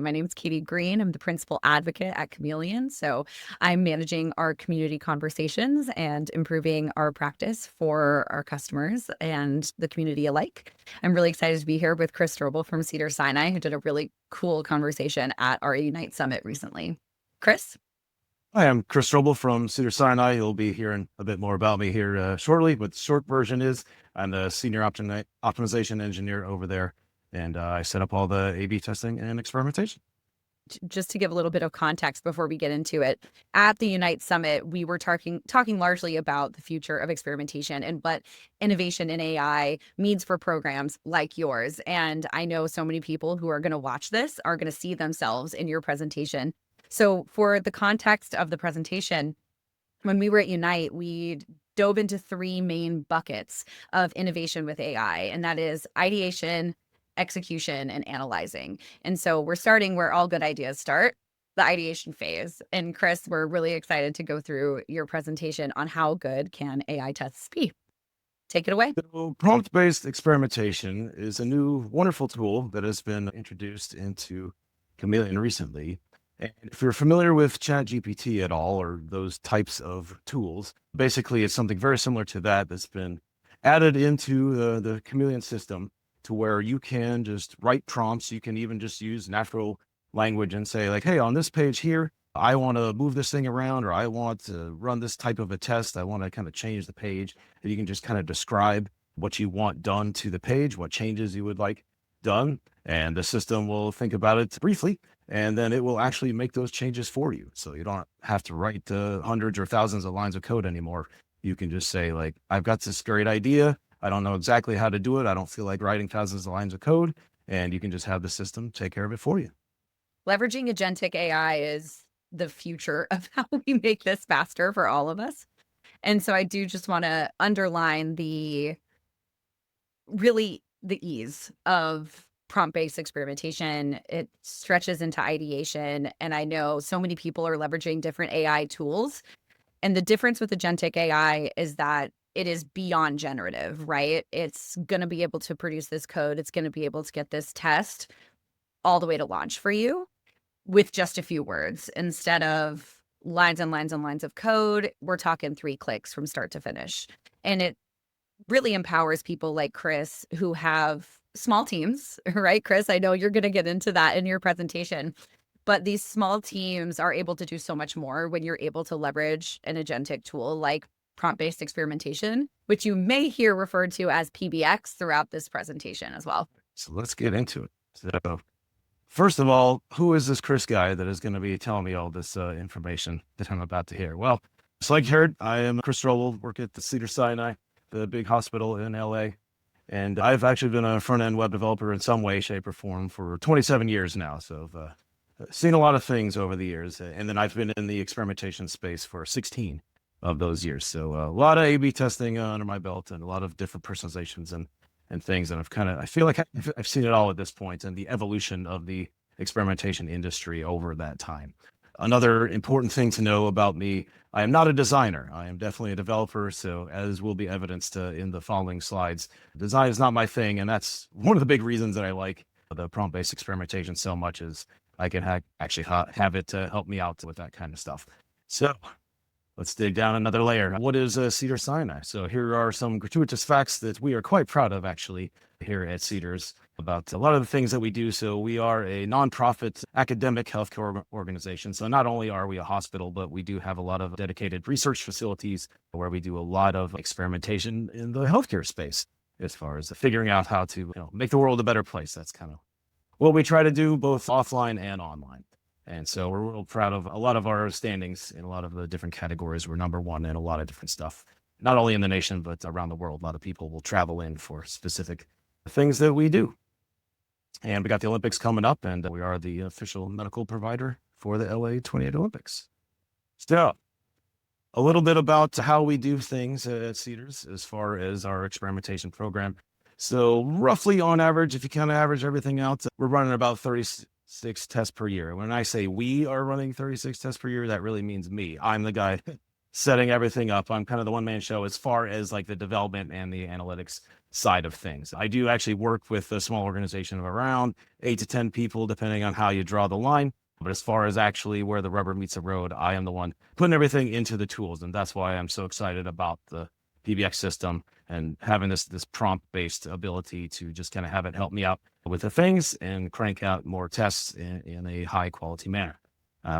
My name is Katie Green. I'm the principal advocate at Chameleon. So I'm managing our community conversations and improving our practice for our customers and the community alike. I'm really excited to be here with Chris Strobl from Cedars-Sinai, who did a really cool conversation at our Unite Summit recently. Chris? Hi, I'm Chris Strobl from Cedars-Sinai. You'll be hearing a bit more about me here shortly, but the short version is I'm the senior optimization engineer over there, and I set up all the A/B testing and experimentation. Just to give a little bit of context before we get into it, at the Unite Summit, we were talking largely about the future of experimentation and what innovation in AI means for programs like yours. And I know so many people who are going to watch this are going to see themselves in your presentation. So for the context of the presentation, when we were at Unite, we dove into three main buckets of innovation with AI, and that is ideation, execution, and analyzing. And so we're starting where all good ideas start, the ideation phase. And Chris, we're really excited to go through your presentation on how good can AI tests be. Take it away. So prompt-based experimentation is a new, wonderful tool that has been introduced into Chameleon recently. And if you're familiar with ChatGPT at all, or those types of tools, basically it's something very similar to that that's been added into the Chameleon system to where you can just write prompts. You can even just use natural language and say like, hey, on this page here, I want to move this thing around, or I want to run this type of a test. I want to kind of change the page. And you can just kind of describe what you want done to the page, what changes you would like done. And the system will think about it briefly, and then it will actually make those changes for you. So you don't have to write hundreds or thousands of lines of code anymore. You can just say like, I've got this great idea. I don't know exactly how to do it. I don't feel like writing thousands of lines of code. And you can just have the system take care of it for you. Leveraging agentic AI is the future of how we make this faster for all of us. And so I do just want to underline the ease of prompt-based experimentation. It stretches into ideation. And I know so many people are leveraging different AI tools. And the difference with agentic AI is that it is beyond generative, right? It's going to be able to produce this code. It's going to be able to get this test all the way to launch for you with just a few words instead of lines and lines and lines of code. We're talking 3 clicks from start to finish. And it really empowers people like Chris who have small teams, right? Chris, I know you're going to get into that in your presentation, but these small teams are able to do so much more when you're able to leverage an agentic tool like prompt-based experimentation, which you may hear referred to as PBX throughout this presentation as well. So let's get into it. So first of all, who is this Chris guy that is going to be telling me all this information that I'm about to hear? Well, just like you heard, I am Chris Strobl, work at the Cedars-Sinai, the big hospital in LA. And I've actually been a front-end web developer in some way, shape, or form for 27 years now. So I've seen a lot of things over the years. And then I've been in the experimentation space for 16 of those years. So a lot of A/B testing under my belt and a lot of different personalizations and things. And I feel like I've seen it all at this point and the evolution of the experimentation industry over that time. Another important thing to know about me, I am not a designer. I am definitely a developer. So as will be evidenced in the following slides, design is not my thing. And that's one of the big reasons that I like the prompt-based experimentation so much is I can actually have it to help me out with that kind of stuff. So let's dig down another layer. What is Cedars-Sinai? So here are some gratuitous facts that we are quite proud of actually here at Cedars about a lot of the things that we do. So we are a nonprofit academic healthcare organization. So not only are we a hospital, but we do have a lot of dedicated research facilities where we do a lot of experimentation in the healthcare space as far as figuring out how to make the world a better place. That's kind of what we try to do both offline and online. And so we're real proud of a lot of our standings in a lot of the different categories. We're number one in a lot of different stuff, not only in the nation, but around the world. A lot of people will travel in for specific things that we do. And we got the Olympics coming up, and we are the official medical provider for the LA 28 Olympics. So a little bit about how we do things at Cedars as far as our experimentation program. So roughly on average, if you kind of average everything out, we're running about 36 tests per year. When I say we are running 36 tests per year, that really means me. I'm the guy setting everything up. I'm kind of the one-man show as far as like the development and the analytics side of things. I do actually work with a small organization of around 8 to 10 people, depending on how you draw the line. But as far as actually where the rubber meets the road, I am the one putting everything into the tools. And that's why I'm so excited about the PBX system and having this prompt-based ability to just kind of have it help me out with the things and crank out more tests in a high-quality manner.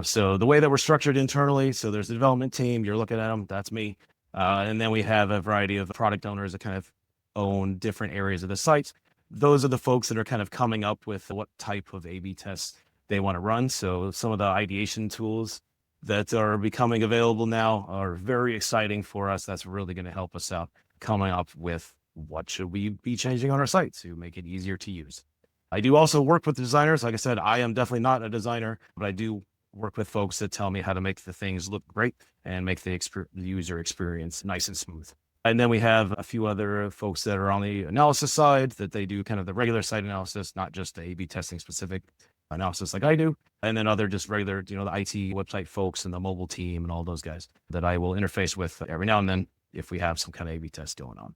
So the way that we're structured internally, so there's the development team, you're looking at them, that's me. And then we have a variety of product owners that kind of own different areas of the site. Those are the folks that are kind of coming up with what type of A/B tests they want to run. So some of the ideation tools that are becoming available now are very exciting for us. That's really going to help us out coming up with what should we be changing on our site to make it easier to use. I do also work with designers. Like I said, I am definitely not a designer, but I do work with folks that tell me how to make the things look great and make the user experience nice and smooth. And then we have a few other folks that are on the analysis side that they do kind of the regular site analysis, not just the A/B testing specific analysis like I do. And then other just regular, the IT website folks and the mobile team and all those guys that I will interface with every now and then if we have some kind of A/B test going on.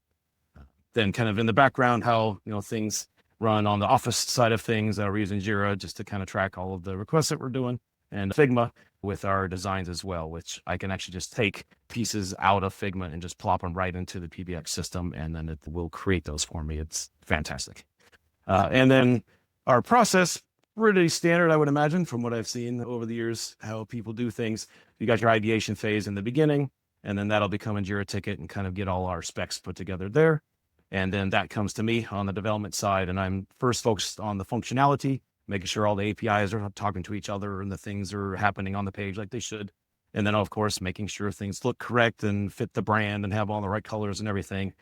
Then kind of in the background, how, things run on the office side of things. We're using Jira just to kind of track all of the requests that we're doing, and Figma with our designs as well, which I can actually just take pieces out of Figma and just plop them right into the PBX system, and then it will create those for me. It's fantastic. And then our process, pretty standard, I would imagine, from what I've seen over the years, how people do things. You got your ideation phase in the beginning, and then that'll become a Jira ticket and kind of get all our specs put together there. And then that comes to me on the development side, and I'm first focused on the functionality, making sure all the APIs are talking to each other and the things are happening on the page like they should. And then, of course, making sure things look correct and fit the brand and have all the right colors and everything.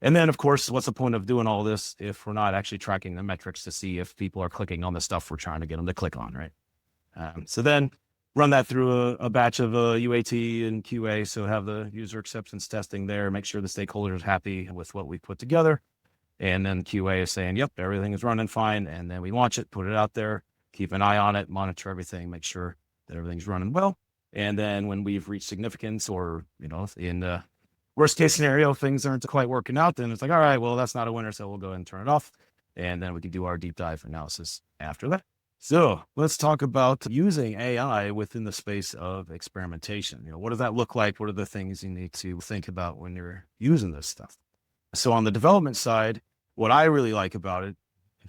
And then, of course, what's the point of doing all this if we're not actually tracking the metrics to see if people are clicking on the stuff we're trying to get them to click on, right? So then run that through a batch of UAT and QA. So have the user acceptance testing there, make sure the stakeholder is happy with what we put together. And then QA is saying, yep, everything is running fine. And then we launch it, put it out there, keep an eye on it, monitor everything, make sure that everything's running well. And then when we've reached significance or, in the worst case scenario, things aren't quite working out, then it's like, all right, well, that's not a winner. So we'll go ahead and turn it off. And then we can do our deep dive analysis after that. So let's talk about using AI within the space of experimentation. What does that look like? What are the things you need to think about when you're using this stuff? So on the development side, what I really like about it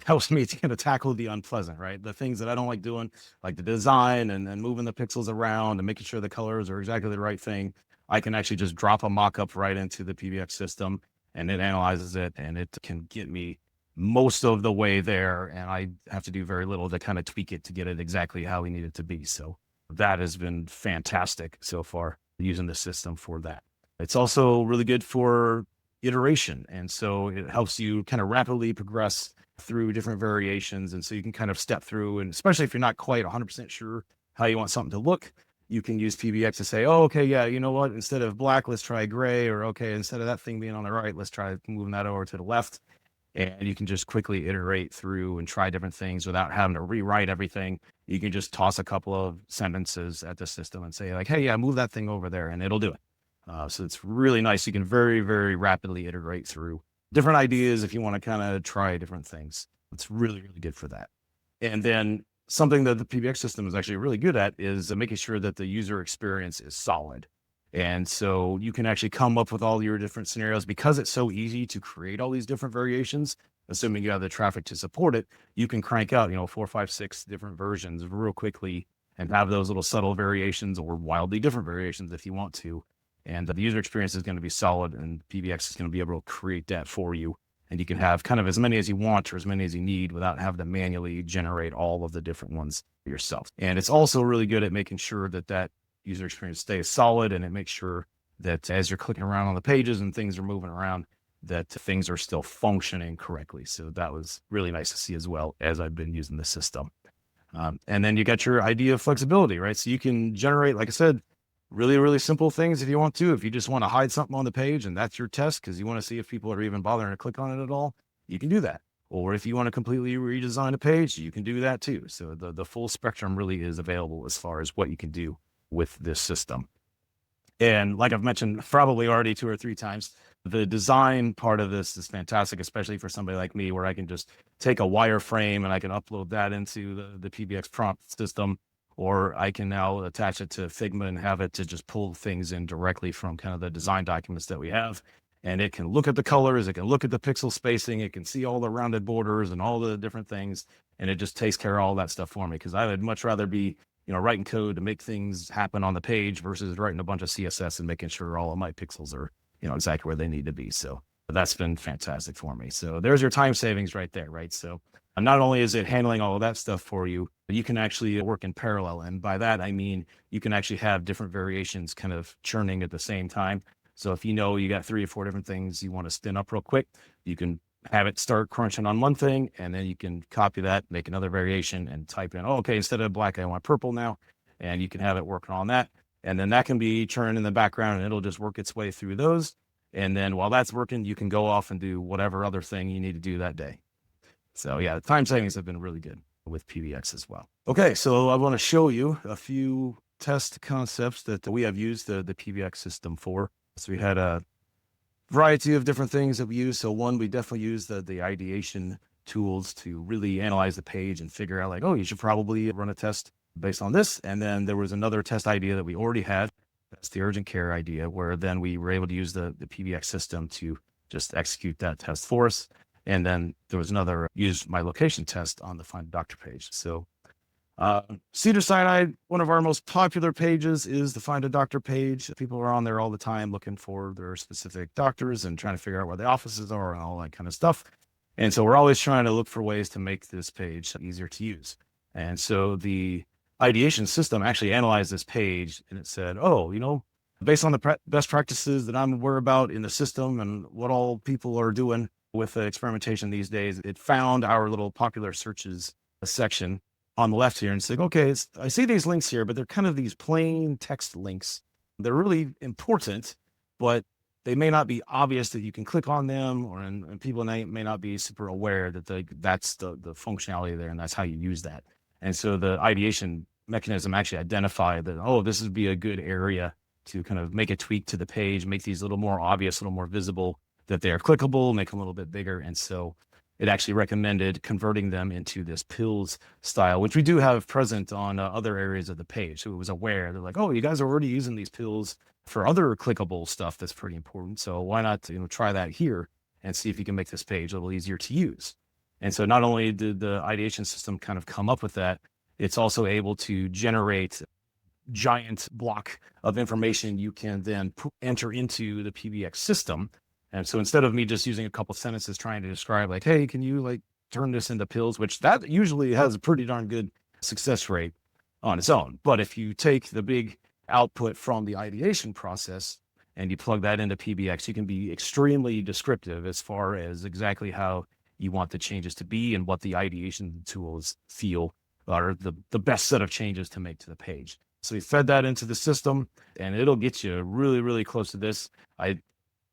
helps me to kind of tackle the unpleasant, right? The things that I don't like doing, like the design and moving the pixels around and making sure the colors are exactly the right thing. I can actually just drop a mock-up right into the PBX system, and it analyzes it, and it can get me most of the way there. And I have to do very little to kind of tweak it to get it exactly how we need it to be. So that has been fantastic so far, using the system for that. It's also really good for iteration. And so it helps you kind of rapidly progress through different variations. And so you can kind of step through, and especially if you're not quite 100% sure how you want something to look, you can use PBX to say, oh, okay, yeah, you know what? Instead of black, let's try gray, or okay, instead of that thing being on the right, let's try moving that over to the left. And you can just quickly iterate through and try different things without having to rewrite everything. You can just toss a couple of sentences at the system and say like, hey, yeah, move that thing over there, and it'll do it. So it's really nice. You can very, very rapidly iterate through different ideas if you want to kind of try different things. It's really, really good for that. And then something that the PBX system is actually really good at is making sure that the user experience is solid. And so you can actually come up with all your different scenarios because it's so easy to create all these different variations. Assuming you have the traffic to support it, you can crank out, 4, 5, 6 different versions real quickly and have those little subtle variations or wildly different variations if you want to. And the user experience is going to be solid, and PBX is going to be able to create that for you. And you can have kind of as many as you want or as many as you need without having to manually generate all of the different ones yourself. And it's also really good at making sure that user experience stays solid, and it makes sure that as you're clicking around on the pages and things are moving around, that things are still functioning correctly. So that was really nice to see as well as I've been using the system. And then you got your idea of flexibility, right? So you can generate, like I said, really, really simple things if you want to. If you just want to hide something on the page and that's your test because you want to see if people are even bothering to click on it at all, you can do that. Or if you want to completely redesign a page, you can do that too. So the full spectrum really is available as far as what you can do with this system. And like I've mentioned probably already 2 or 3 times, the design part of this is fantastic, especially for somebody like me, where I can just take a wireframe and I can upload that into the PBX prompt system, or I can now attach it to Figma and have it to just pull things in directly from kind of the design documents that we have. And it can look at the colors, it can look at the pixel spacing, it can see all the rounded borders and all the different things. And it just takes care of all that stuff for me, because I would much rather be writing code to make things happen on the page versus writing a bunch of CSS and making sure all of my pixels are, exactly where they need to be. So that's been fantastic for me. So there's your time savings right there, right? So not only is it handling all of that stuff for you, but you can actually work in parallel. And by that, I mean, you can actually have different variations kind of churning at the same time. So if you got 3 or 4 different things you want to spin up real quick, you can have it start crunching on one thing, and then you can copy that, make another variation, and type in, oh, okay, instead of black, I want purple now. And you can have it working on that. And then that can be churning in the background, and it'll just work its way through those. And then while that's working, you can go off and do whatever other thing you need to do that day. So yeah, the time savings have been really good with PBX as well. Okay, so I want to show you a few test concepts that we have used the PBX system for. So we had a variety of different things that we use. So one, we definitely use the ideation tools to really analyze the page and figure out like, oh, you should probably run a test based on this. And then there was another test idea that we already had. That's the urgent care idea, where then we were able to use the PBX system to just execute that test for us. And then there was another use my location test on the Find a Doctor page. So Cedars-Sinai, one of our most popular pages is the Find a Doctor page. People are on there all the time looking for their specific doctors and trying to figure out where the offices are and all that kind of stuff. And so we're always trying to look for ways to make this page easier to use. And so the ideation system actually analyzed this page, and it said, oh, based on the best practices that I'm aware about in the system and what all people are doing with experimentation these days, it found our little popular searches section on the left here, and it's like, okay, I see these links here, but they're kind of these plain text links. They're really important, but they may not be obvious that you can click on them, and people may not be super aware that that's the functionality there, and that's how you use that. And so the ideation mechanism actually identified that, oh, this would be a good area to kind of make a tweak to the page, make these a little more obvious, a little more visible, that they are clickable, make them a little bit bigger. And so it actually recommended converting them into this pills style, which we do have present on other areas of the page. So it was aware. They're like, oh, you guys are already using these pills for other clickable stuff that's pretty important. So why not try that here and see if you can make this page a little easier to use. And so not only did the ideation system kind of come up with that, it's also able to generate giant block of information you can then enter into the PBX system. And so instead of me just using a couple sentences trying to describe like, hey, can you like turn this into pills, which that usually has a pretty darn good success rate on its own. But if you take the big output from the ideation process and you plug that into PBX, you can be extremely descriptive as far as exactly how you want the changes to be and what the ideation tools feel are the best set of changes to make to the page. So we fed that into the system, and it'll get you really, really close to this. I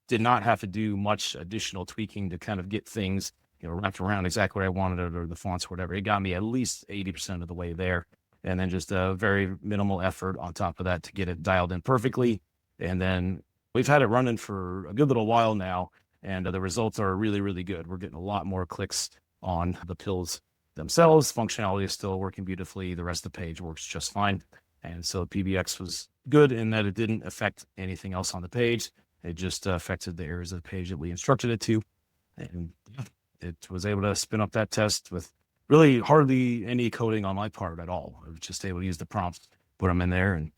did not have to do much additional tweaking to kind of get things, wrapped around exactly where I wanted it, or the fonts, or whatever. It got me at least 80% of the way there. And then just a very minimal effort on top of that to get it dialed in perfectly. And then we've had it running for a good little while now, and the results are really, really good. We're getting a lot more clicks on the pills themselves. Functionality is still working beautifully. The rest of the page works just fine. And so PBX was good in that it didn't affect anything else on the page. It just affected the areas of the page that we instructed it to. And it was able to spin up that test with really hardly any coding on my part at all. I was just able to use the prompts, put them in there, and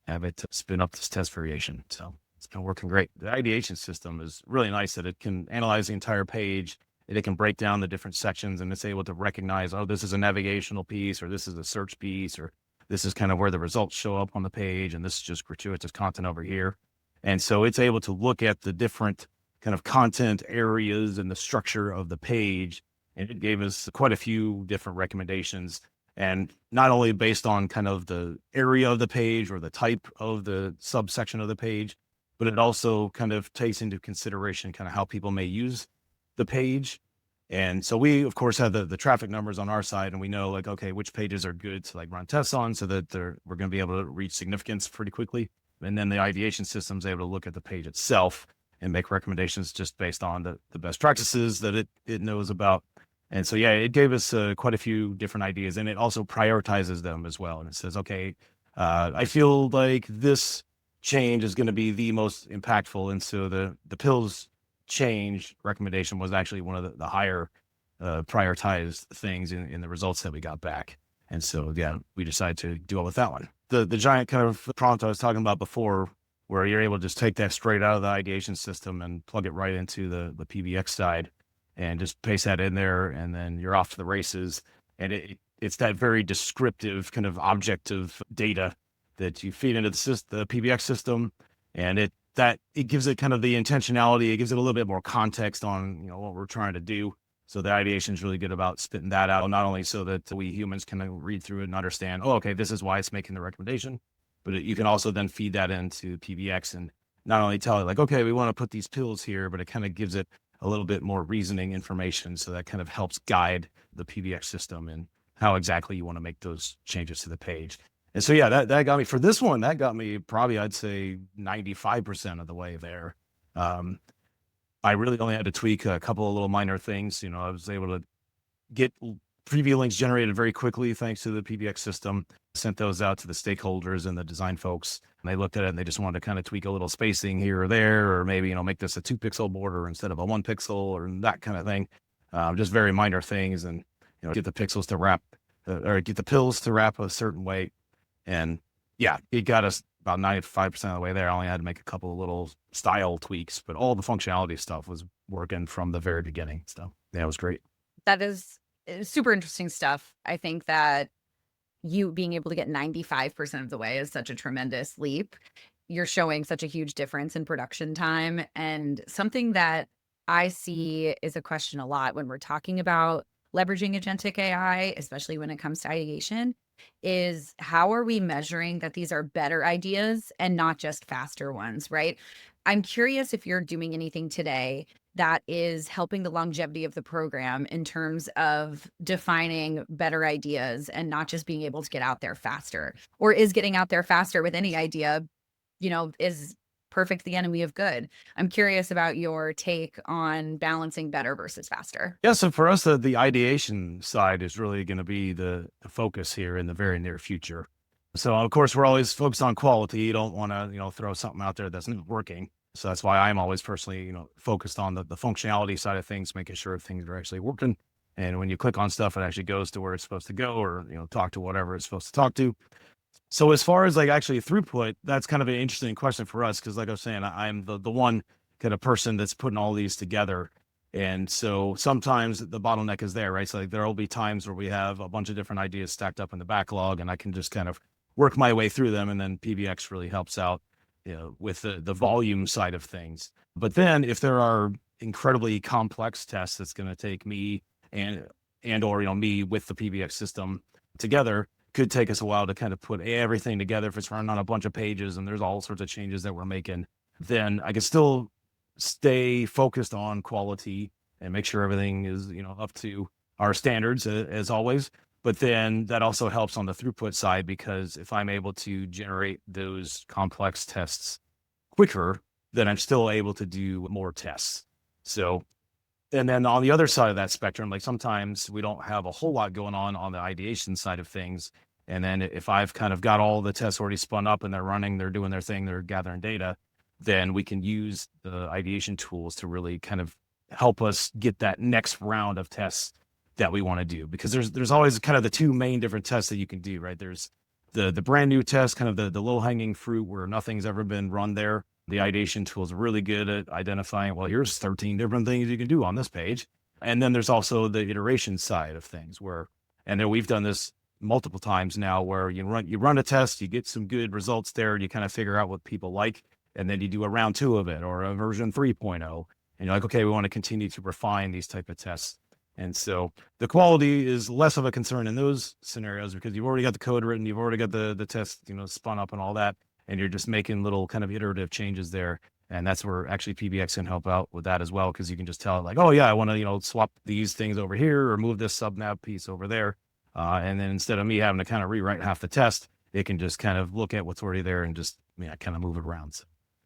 have it spin up this test variation. So it's been working great. The ideation system is really nice that it can analyze the entire page. It can break down the different sections, and it's able to recognize, oh, this is a navigational piece, or this is a search piece, or this is kind of where the results show up on the page, and this is just gratuitous content over here. And so it's able to look at the different kind of content areas and the structure of the page. And it gave us quite a few different recommendations, and not only based on kind of the area of the page or the type of the subsection of the page, but it also kind of takes into consideration kind of how people may use the page. And so we, of course, have the traffic numbers on our side, and we know like, okay, which pages are good to like run tests on so that we're going to be able to reach significance pretty quickly. And then the ideation system is able to look at the page itself and make recommendations just based on the best practices that it knows about. And so, yeah, it gave us quite a few different ideas, and it also prioritizes them as well. And it says, okay, I feel like this change is going to be the most impactful. And so the pills change recommendation was actually one of the higher prioritized things in the results that we got back. And so, yeah, we decided to do it with that one. The giant kind of prompt I was talking about before, where you're able to just take that straight out of the ideation system and plug it right into the PBX side and just paste that in there, and then you're off to the races. And it's that very descriptive kind of objective data that you feed into the PBX system, and it gives it kind of the intentionality. It gives it a little bit more context on what we're trying to do. So the ideation is really good about spitting that out, not only so that we humans can read through it and understand, oh, okay, this is why it's making the recommendation, but you can also then feed that into PBX and not only tell it like, okay, we want to put these pills here, but it kind of gives it a little bit more reasoning information. So that kind of helps guide the PBX system and how exactly you want to make those changes to the page. And so, yeah, that got me for this one. That got me probably, I'd say 95% of the way there. I really only had to tweak a couple of little minor things. I was able to get preview links generated very quickly thanks to the PBX system. Sent those out to the stakeholders and the design folks, and they looked at it and they just wanted to kind of tweak a little spacing here or there, or maybe make this a 2-pixel border instead of a 1 pixel, or that kind of thing. Just very minor things, and get the pixels to wrap or get the pills to wrap a certain way. And yeah, it got us about 95% of the way there. I only had to make a couple of little style tweaks, but all the functionality stuff was working from the very beginning. So yeah, it was great. That is super interesting stuff. I think that you being able to get 95% of the way is such a tremendous leap. You're showing such a huge difference in production time. And something that I see is a question a lot when we're talking about leveraging agentic AI, especially when it comes to ideation, is how are we measuring that these are better ideas and not just faster ones, right? I'm curious if you're doing anything today that is helping the longevity of the program in terms of defining better ideas and not just being able to get out there faster, or is getting out there faster with any idea, is perfect the enemy of good. I'm curious about your take on balancing better versus faster. Yeah, so for us, the ideation side is really going to be the focus here in the very near future. So of course, we're always focused on quality. You don't want to, throw something out there that's not working. So that's why I'm always personally, focused on the functionality side of things, making sure things are actually working. And when you click on stuff, it actually goes to where it's supposed to go, or, talk to whatever it's supposed to talk to. So as far as like actually throughput, that's kind of an interesting question for us. Cause like I was saying, I'm the one kind of person that's putting all these together. And so sometimes the bottleneck is there, right? So like there'll be times where we have a bunch of different ideas stacked up in the backlog, and I can just kind of work my way through them. And then PBX really helps out, with the volume side of things. But then if there are incredibly complex tests that's going to take me or me with the PBX system together, could take us a while to kind of put everything together. If it's running on a bunch of pages and there's all sorts of changes that we're making, then I can still stay focused on quality and make sure everything is, up to our standards as always. But then that also helps on the throughput side, because if I'm able to generate those complex tests quicker, then I'm still able to do more tests. So, and then on the other side of that spectrum, like sometimes we don't have a whole lot going on the ideation side of things. And then if I've kind of got all the tests already spun up and they're running, they're doing their thing, they're gathering data, then we can use the ideation tools to really kind of help us get that next round of tests that we want to do. Because there's always kind of the two main different tests that you can do, right? There's the brand new test, kind of the low hanging fruit where nothing's ever been run there. The ideation tool is really good at identifying, well, here's 13 different things you can do on this page. And then there's also the iteration side of things and then we've done this multiple times now, where you run a test, you get some good results there, and you kind of figure out what people like. And then you do a round 2 of it, or a version 3.0. And you're like, okay, we want to continue to refine these type of tests. And so the quality is less of a concern in those scenarios, because you've already got the code written, you've already got the test, spun up and all that. And you're just making little kind of iterative changes there. And that's where actually PBX can help out with that as well, because you can just tell it like, oh yeah, I want to, swap these things over here, or move this subnav piece over there. And then instead of me having to kind of rewrite half the test, it can just kind of look at what's already there and just, kind of move it around. So,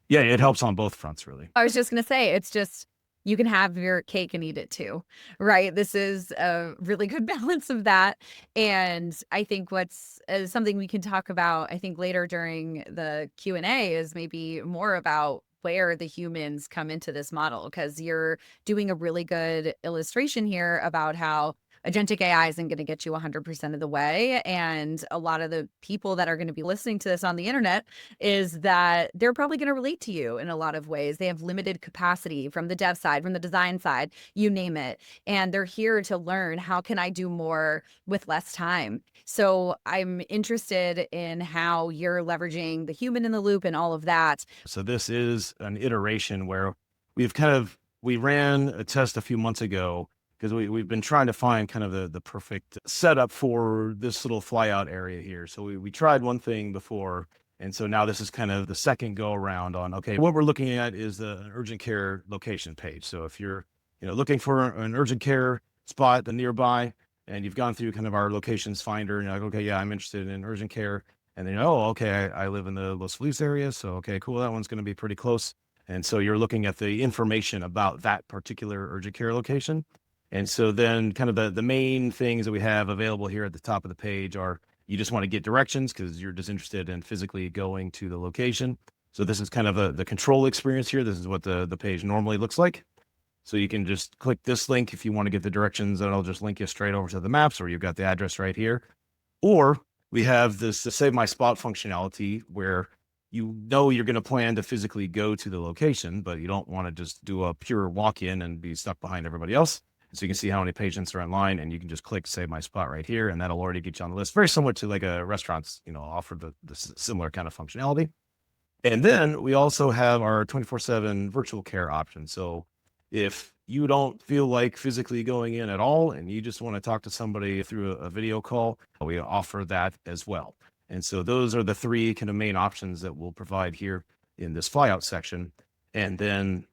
yeah, it helps on both fronts, really. I was just going to say, it's just, you can have your cake and eat it too, right? This is a really good balance of that. And I think what's something we can talk about, I think later during the Q&A, is maybe more about where the humans come into this model, because you're doing a really good illustration here about how agentic AI isn't going to get you 100% of the way. And a lot of the people that are going to be listening to this on the internet is that they're probably going to relate to you in a lot of ways. They have limited capacity from the dev side, from the design side, you name it. And they're here to learn, how can I do more with less time? So I'm interested in how you're leveraging the human in the loop and all of that. So this is an iteration where we ran a test a few months ago because we've been trying to find kind of the perfect setup for this little fly out area here. So we tried one thing before. And so now this is kind of the second go around on, okay, what we're looking at is the urgent care location page. So if you're, looking for an urgent care spot, the nearby, and you've gone through kind of our locations finder and you're like, okay, yeah, I'm interested in urgent care. And then, oh, okay, I live in the Los Feliz area. So, okay, cool. That one's going to be pretty close. And so you're looking at the information about that particular urgent care location. And so then kind of the main things that we have available here at the top of the page are, you just want to get directions because you're just interested in physically going to the location. So this is kind of the control experience here. This is what the page normally looks like. So you can just click this link if you want to get the directions, and it'll just link you straight over to the maps, or you've got the address right here. Or we have this save my spot functionality where you're going to plan to physically go to the location, but you don't want to just do a pure walk-in and be stuck behind everybody else. So you can see how many patients are online, and you can just click save my spot right here, and that'll already get you on the list. Very similar to like a restaurant's, offer the similar kind of functionality. And then we also have our 24/7 virtual care option. So if you don't feel like physically going in at all, and you just want to talk to somebody through a video call, we offer that as well. And so those are the three kind of main options that we'll provide here in this flyout section. And then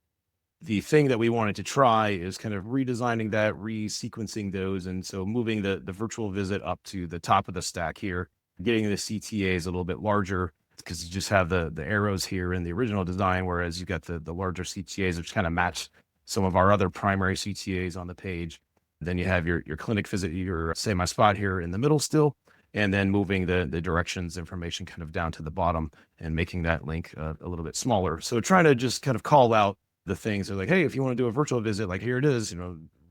the thing that we wanted to try is kind of redesigning that, resequencing those. And so moving the virtual visit up to the top of the stack here, getting the CTAs a little bit larger, because you just have the arrows here in the original design, whereas you got the larger CTAs, which kind of match some of our other primary CTAs on the page. Then you have your clinic visit, your save my spot here in the middle still, and then moving the directions information kind of down to the bottom and making that link a little bit smaller. So trying to just kind of call out the things are like, hey, if you want to do a virtual visit, like here it is,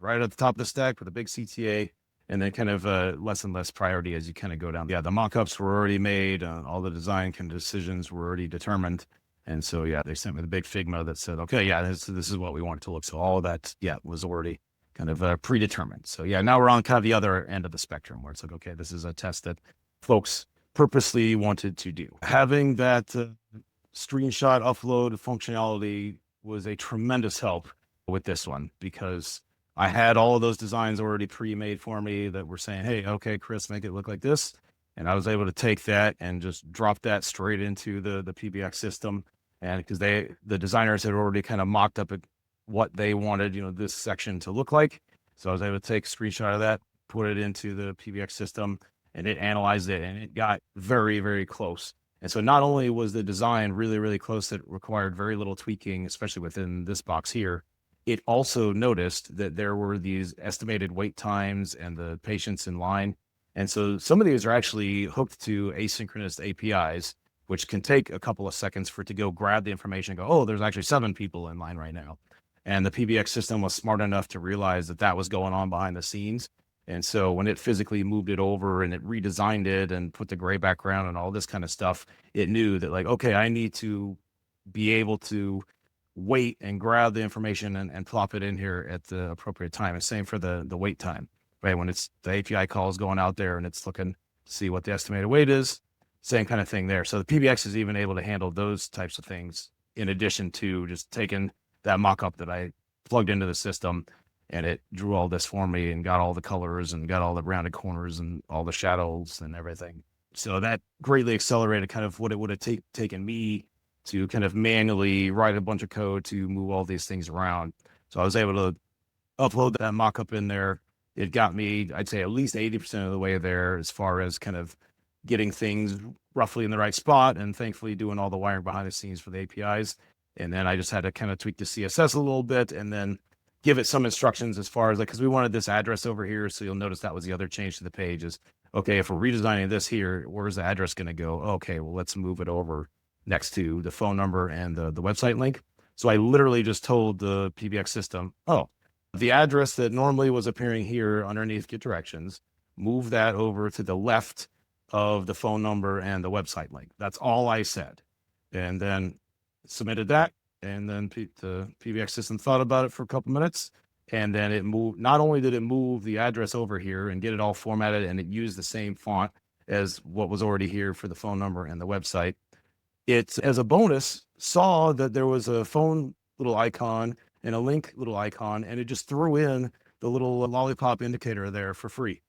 right at the top of the stack with a big CTA, and then kind of less and less priority as you kind of go down. Yeah, the mock-ups were already made. All the design kind of decisions were already determined. And so, yeah, they sent me the big Figma that said, okay, yeah, this is what we want it to look. So all of that, yeah, was already kind of predetermined. So yeah, now we're on kind of the other end of the spectrum where it's like, okay, this is a test that folks purposely wanted to do. Having that screenshot upload functionality was a tremendous help with this one, because I had all of those designs already pre-made for me that were saying, hey, okay, Chris, make it look like this. And I was able to take that and just drop that straight into the PBX system. And because the designers had already kind of mocked up what they wanted, this section to look like. So I was able to take a screenshot of that, put it into the PBX system, and it analyzed it, and it got very, very close. And so not only was the design really, really close, that required very little tweaking, especially within this box here, it also noticed that there were these estimated wait times and the patients in line. And so some of these are actually hooked to asynchronous APIs, which can take a couple of seconds for it to go grab the information and go, oh, there's actually 7 people in line right now. And the PBX system was smart enough to realize that that was going on behind the scenes. And so when it physically moved it over and it redesigned it and put the gray background and all this kind of stuff, it knew that, like, okay, I need to be able to wait and grab the information and plop it in here at the appropriate time. And same for the wait time, right? When it's the API call is going out there and it's looking to see what the estimated wait is, same kind of thing there. So the PBX is even able to handle those types of things in addition to just taking that mock-up that I plugged into the system, and it drew all this for me and got all the colors and got all the rounded corners and all the shadows and everything. So that greatly accelerated kind of what it would have taken me to kind of manually write a bunch of code to move all these things around. So I was able to upload that mock-up in there. It got me, I'd say, at least 80% of the way there as far as kind of getting things roughly in the right spot, and thankfully doing all the wiring behind the scenes for the APIs. And then I just had to kind of tweak the CSS a little bit and then give it some instructions as far as like, because we wanted this address over here. So you'll notice that was the other change to the page is, okay, if we're redesigning this here, where's the address going to go? Okay, well, let's move it over next to the phone number and the website link. So I literally just told the PBX system, oh, the address that normally was appearing here underneath get directions, move that over to the left of the phone number and the website link. That's all I said. And then submitted that. And then the PBX system thought about it for a couple minutes. And then it moved, not only did it move the address over here and get it all formatted, and it used the same font as what was already here for the phone number and the website. It, as a bonus, saw that there was a phone little icon and a link little icon, and it just threw in the little lollipop indicator there for free.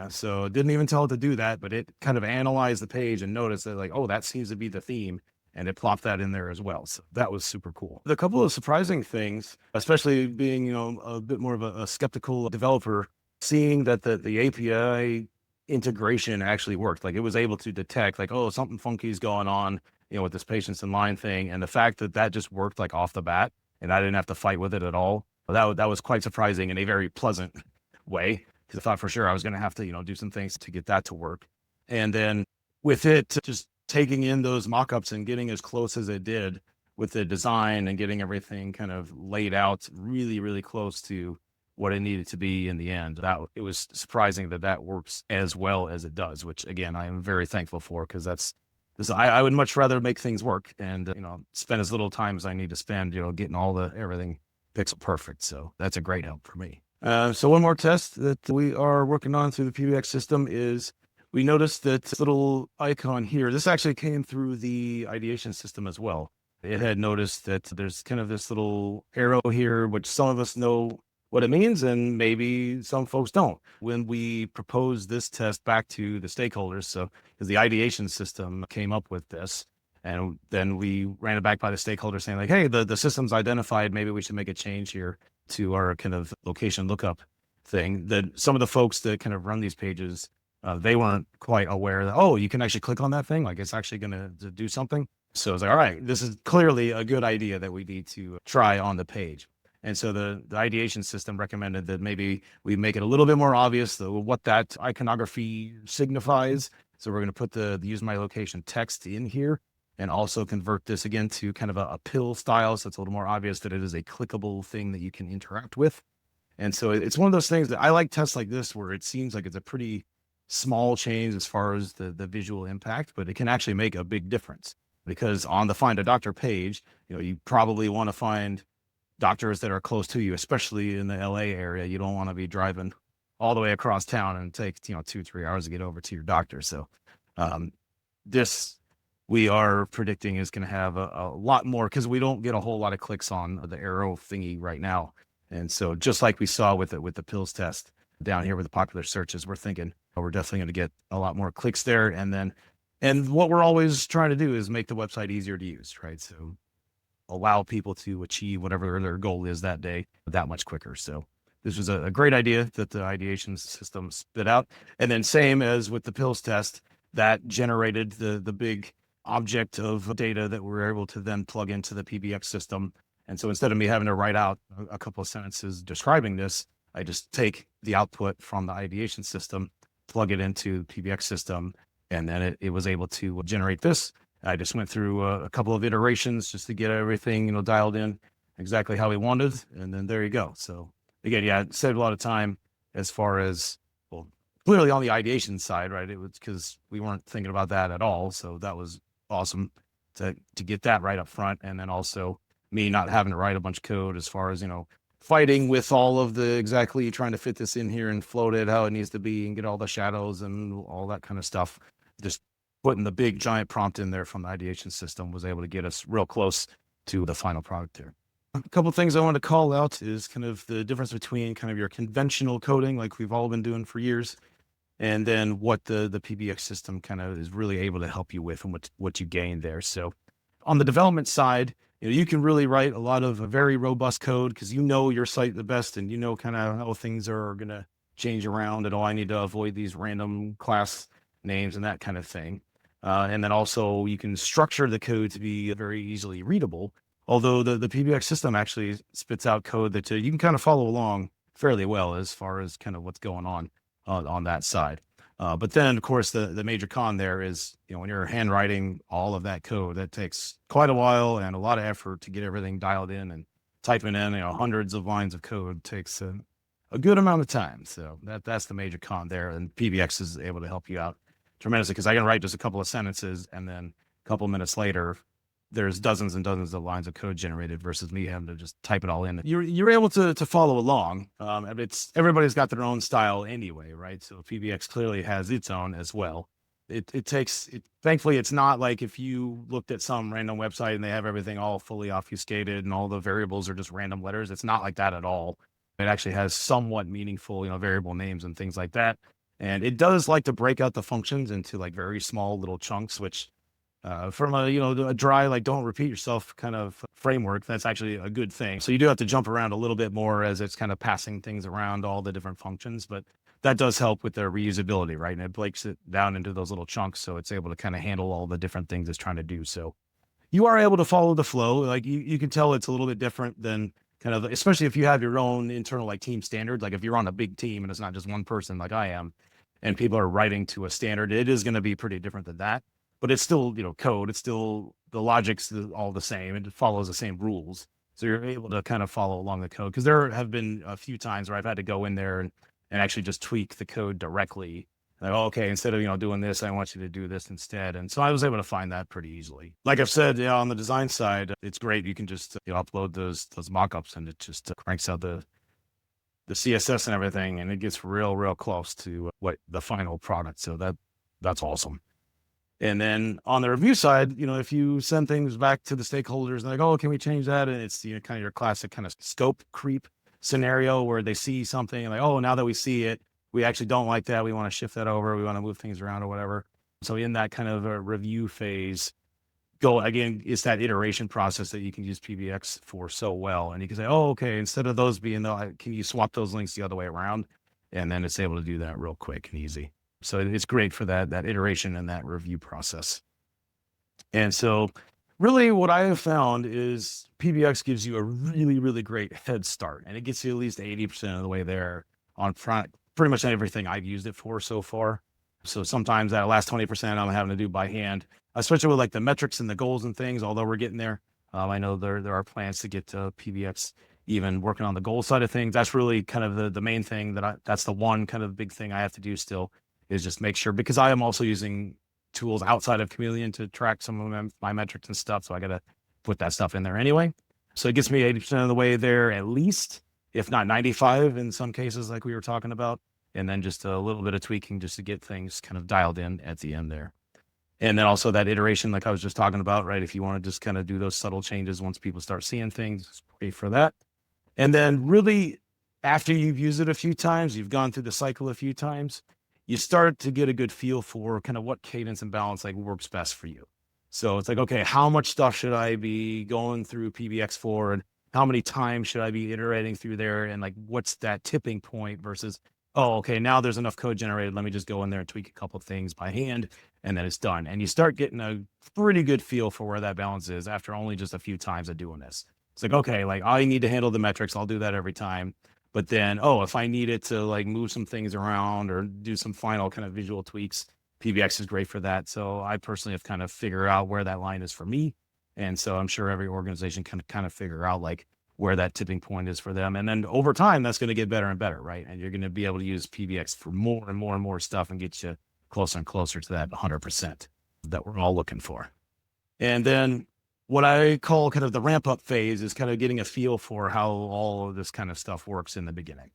So it didn't even tell it to do that, but it kind of analyzed the page and noticed that like, oh, that seems to be the theme. And it plopped that in there as well. So that was super cool. A couple of surprising things, especially being, a bit more of a skeptical developer, seeing that the API integration actually worked. Like it was able to detect like, oh, something funky is going on, with this patients in line thing. And the fact that that just worked like off the bat and I didn't have to fight with it at all. That was quite surprising in a very pleasant way. Because I thought for sure I was going to have to, do some things to get that to work. And then with it, just taking in those mock-ups and getting as close as it did with the design and getting everything kind of laid out really, really close to what it needed to be in the end. It was surprising that works as well as it does, which again, I am very thankful for, because I would much rather make things work and, spend as little time as I need to spend, getting everything pixel perfect. So that's a great help for me. So one more test that we are working on through the PBX system is we noticed that this little icon here, this actually came through the ideation system as well. It had noticed that there's kind of this little arrow here, which some of us know what it means, and maybe some folks don't. When we proposed this test back to the stakeholders, so because the ideation system came up with this, and then we ran it back by the stakeholders saying like, hey, the system's identified, maybe we should make a change here to our kind of location lookup thing. That some of the folks that kind of run these pages, they weren't quite aware that, oh, you can actually click on that thing, like it's actually going to do something. So I was like, all right, this is clearly a good idea that we need to try on the page. And so the ideation system recommended that maybe we make it a little bit more obvious what that iconography signifies. So we're going to put the use my location text in here, and also convert this again to kind of a pill style. So it's a little more obvious that it is a clickable thing that you can interact with. And so it's one of those things that I like tests like this, where it seems like it's a pretty small change as far as the visual impact, but it can actually make a big difference. Because on the Find a Doctor page, you probably want to find doctors that are close to you, especially in the LA area. You don't want to be driving all the way across town and take, 2-3 hours to get over to your doctor. So this we are predicting is going to have a lot more, because we don't get a whole lot of clicks on the arrow thingy right now. And so just like we saw with the pills test down here with the popular searches, we're thinking we're definitely going to get a lot more clicks there. And what we're always trying to do is make the website easier to use, right? So allow people to achieve whatever their goal is that day that much quicker. So this was a great idea that the ideation system spit out. And then same as with the pills test, that generated the big object of data that we're able to then plug into the PBX system. And so instead of me having to write out a couple of sentences describing this, I just take the output from the ideation system, plug it into the PBX system, and then it was able to generate this. I just went through a couple of iterations just to get everything, dialed in exactly how we wanted. And then there you go. So again, yeah, it saved a lot of time as far as, well, clearly on the ideation side, right? It was because we weren't thinking about that at all. So that was awesome to get that right up front. And then also me not having to write a bunch of code as far as, fighting with all of the exactly trying to fit this in here and float it how it needs to be and get all the shadows and all that kind of stuff. Just putting the big giant prompt in there from the ideation system was able to get us real close to the final product there. A couple of things I want to call out is kind of the difference between kind of your conventional coding, like we've all been doing for years, and then what the PBX system kind of is really able to help you with and what you gain there. So on the development side, you can really write a lot of very robust code because your site the best, and kind of how things are going to change around, and I need to avoid these random class names and that kind of thing. And then also you can structure the code to be very easily readable. Although the PBX system actually spits out code that you can kind of follow along fairly well as far as kind of what's going on that side. But then, of course, the major con there is, when you're handwriting all of that code, that takes quite a while and a lot of effort to get everything dialed in, and typing in, hundreds of lines of code takes a good amount of time. So that's the major con there. And PBX is able to help you out tremendously, because I can write just a couple of sentences and then a couple of minutes later, there's dozens and dozens of lines of code generated versus me having to just type it all in. You're able to follow along. And everybody's got their own style anyway, right? So PBX clearly has its own as well. Thankfully, it's not like if you looked at some random website and they have everything all fully obfuscated and all the variables are just random letters. It's not like that at all. It actually has somewhat meaningful, variable names and things like that. And it does like to break out the functions into like very small little chunks, which from a dry, like, don't repeat yourself kind of framework, that's actually a good thing. So you do have to jump around a little bit more as it's kind of passing things around all the different functions, but that does help with the reusability, right? And it breaks it down into those little chunks, so it's able to kind of handle all the different things it's trying to do. So you are able to follow the flow. Like you can tell it's a little bit different than kind of, especially if you have your own internal like team standards. Like if you're on a big team and it's not just one person like I am, and people are writing to a standard, it is going to be pretty different than that. But it's still, code. It's still, the logic's all the same. It follows the same rules. So you're able to kind of follow along the code. Because there have been a few times where I've had to go in there and actually just tweak the code directly. Like, okay, instead of, doing this, I want you to do this instead. And so I was able to find that pretty easily. Like I've said, on the design side, it's great. You can just upload those mockups, and it just cranks out the CSS and everything, and it gets real close to what the final product. So that's awesome. And then on the review side, if you send things back to the stakeholders and like, oh, can we change that? And it's, kind of your classic kind of scope creep scenario where they see something and like, oh, now that we see it, we actually don't like that. We want to shift that over. We want to move things around or whatever. So in that kind of a review phase, it's that iteration process that you can use PBX for so well. And you can say, oh, okay, instead of those being, can you swap those links the other way around? And then it's able to do that real quick and easy. So it's great for that iteration and that review process. And so really what I have found is PBX gives you a really great head start, and it gets you at least 80% of the way there on pretty much everything I've used it for so far. So sometimes that last 20% I'm having to do by hand, especially with like the metrics and the goals and things, although we're getting there. I know there are plans to get to PBX even working on the goal side of things. That's really kind of the main thing that's the one kind of big thing I have to do still, is just make sure, because I am also using tools outside of Chameleon to track some of my metrics and stuff. So I got to put that stuff in there anyway. So it gets me 80% of the way there, at least, if not 95 in some cases, like we were talking about. And then just a little bit of tweaking just to get things kind of dialed in at the end there. And then also that iteration, like I was just talking about, right? If you want to just kind of do those subtle changes once people start seeing things, it's great for that. And then really, after you've used it a few times, you've gone through the cycle a few times, you start to get a good feel for kind of what cadence and balance like works best for you. So it's like, okay, how much stuff should I be going through PBX for? And how many times should I be iterating through there? And like, what's that tipping point versus, oh, okay, now there's enough code generated. Let me just go in there and tweak a couple of things by hand, and then it's done. And you start getting a pretty good feel for where that balance is after only just a few times of doing this. It's like, okay, like I need to handle the metrics. I'll do that every time. But then, if I needed to like move some things around or do some final kind of visual tweaks, PBX is great for that. So I personally have kind of figured out where that line is for me. And so I'm sure every organization can kind of figure out like where that tipping point is for them. And then over time, that's going to get better and better, right? And you're going to be able to use PBX for more and more and more stuff and get you closer and closer to that 100% that we're all looking for. And then what I call kind of the ramp up phase is kind of getting a feel for how all of this kind of stuff works in the beginning,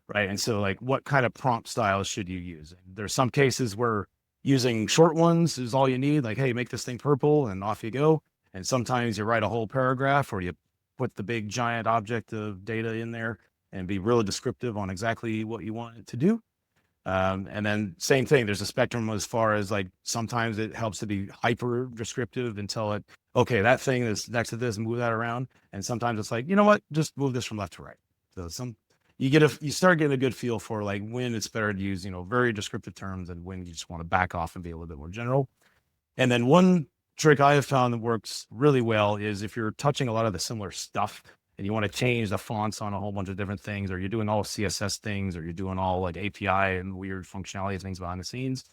right? And so like, what kind of prompt styles should you use? There's some cases where using short ones is all you need. Like, hey, make this thing purple and off you go. And sometimes you write a whole paragraph or you put the big giant object of data in there and be really descriptive on exactly what you want it to do. And then same thing, there's a spectrum as far as like, sometimes it helps to be hyper descriptive and tell it, okay, that thing is next to this, move that around. And sometimes it's like, you know what, just move this from left to right. So you start getting a good feel for like when it's better to use, very descriptive terms and when you just want to back off and be a little bit more general. And then one trick I have found that works really well is if you're touching a lot of the similar stuff and you want to change the fonts on a whole bunch of different things, or you're doing all CSS things, or you're doing all like API and weird functionality things behind the scenes,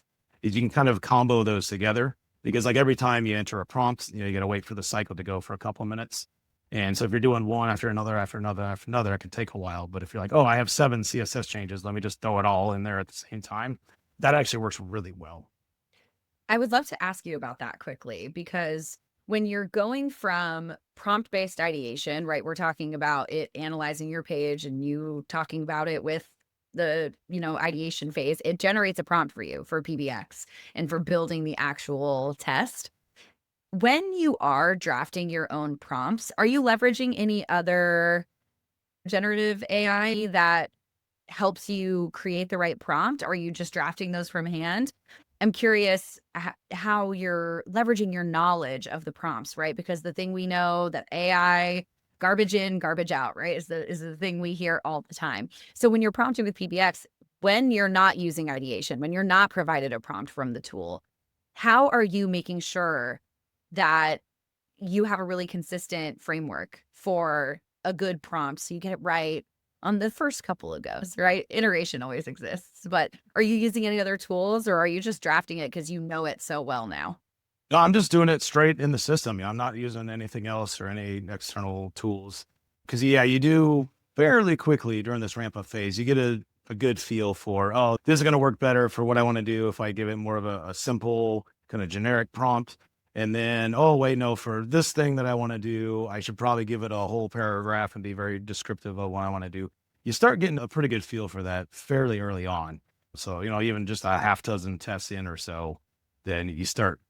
is you can kind of combo those together because like every time you enter a prompt, you got to wait for the cycle to go for a couple of minutes. And so if you're doing one after another, after another, after another, it can take a while. But if you're like, oh, I have 7 CSS changes, let me just throw it all in there at the same time, that actually works really well. I would love to ask you about that quickly because when you're going from prompt-based ideation, right, we're talking about it analyzing your page and you talking about it with the, ideation phase, it generates a prompt for you for PBX and for building the actual test. When you are drafting your own prompts, are you leveraging any other generative AI that helps you create the right prompt? Or are you just drafting those from hand? I'm curious how you're leveraging your knowledge of the prompts, right? Because the thing we know that AI garbage in, garbage out, right? Is the thing we hear all the time. So when you're prompting with PBX, when you're not using ideation, when you're not provided a prompt from the tool, how are you making sure that you have a really consistent framework for a good prompt so you get it right on the first couple of goes, right? Iteration always exists, but are you using any other tools or are you just drafting it because you know it so well now? No, I'm just doing it straight in the system. I'm not using anything else or any external tools. Because, yeah, you do fairly quickly during this ramp up phase, you get a good feel for, oh, this is going to work better for what I want to do if I give it more of a simple kind of generic prompt. And then, oh, wait, no, for this thing that I want to do, I should probably give it a whole paragraph and be very descriptive of what I want to do. You start getting a pretty good feel for that fairly early on. So, even just a half dozen tests in or so, then you start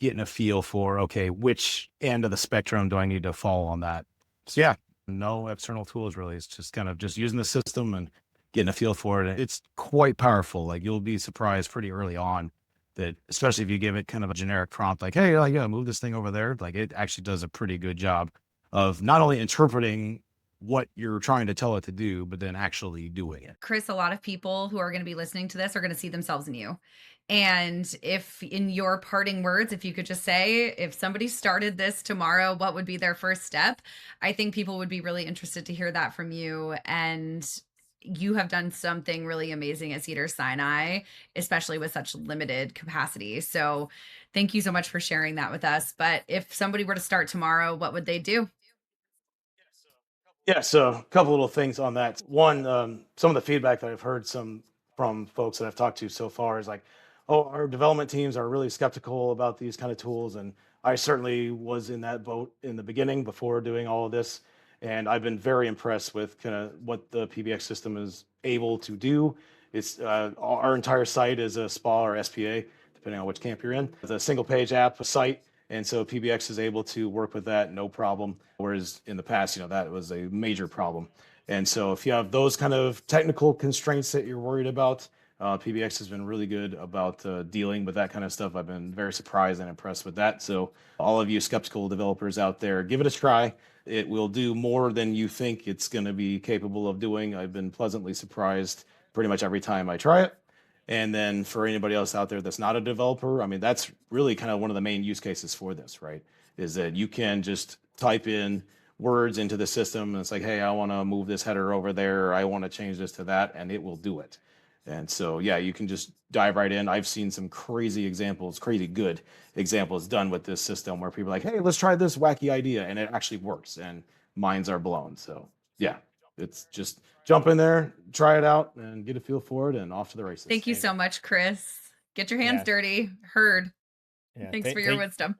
getting a feel for, okay, which end of the spectrum do I need to fall on that? So yeah, no external tools really. It's just kind of just using the system and getting a feel for it. It's quite powerful. Like you'll be surprised pretty early on that, especially if you give it kind of a generic prompt, like, hey, like, yeah, move this thing over there. Like it actually does a pretty good job of not only interpreting what you're trying to tell it to do, but then actually doing it. Chris, a lot of people who are going to be listening to this are going to see themselves in you. And if in your parting words, if you could just say, if somebody started this tomorrow, what would be their first step? I think people would be really interested to hear that from you. And you have done something really amazing at Cedars-Sinai, especially with such limited capacity. So thank you so much for sharing that with us. But if somebody were to start tomorrow, what would they do? Yeah, so a couple little things on that. One, some of the feedback that I've heard from folks that I've talked to so far is like, oh, our development teams are really skeptical about these kind of tools, and I certainly was in that boat in the beginning before doing all of this, and I've been very impressed with kind of what the PBX system is able to do. It's our entire site is a SPA or SPA, depending on which camp you're in. It's a single page app, a site, and so PBX is able to work with that no problem. Whereas in the past, that was a major problem. And so if you have those kind of technical constraints that you're worried about, PBX has been really good about dealing with that kind of stuff. I've been very surprised and impressed with that. So all of you skeptical developers out there, give it a try. It will do more than you think it's going to be capable of doing. I've been pleasantly surprised pretty much every time I try it. And then for anybody else out there that's not a developer, I mean, that's really kind of one of the main use cases for this, right? Is that you can just type in words into the system and it's like, hey, I want to move this header over there. Or I want to change this to that, and it will do it. And so, yeah, you can just dive right in. I've seen some crazy examples, crazy good examples done with this system where people are like, hey, let's try this wacky idea. And it actually works and minds are blown. So, yeah, it's just jump in there, try it out, and get a feel for it, and off to the races. Thank you so much, Chris. Get your hands Yeah, dirty. Heard. yeah. Thanks for your wisdom.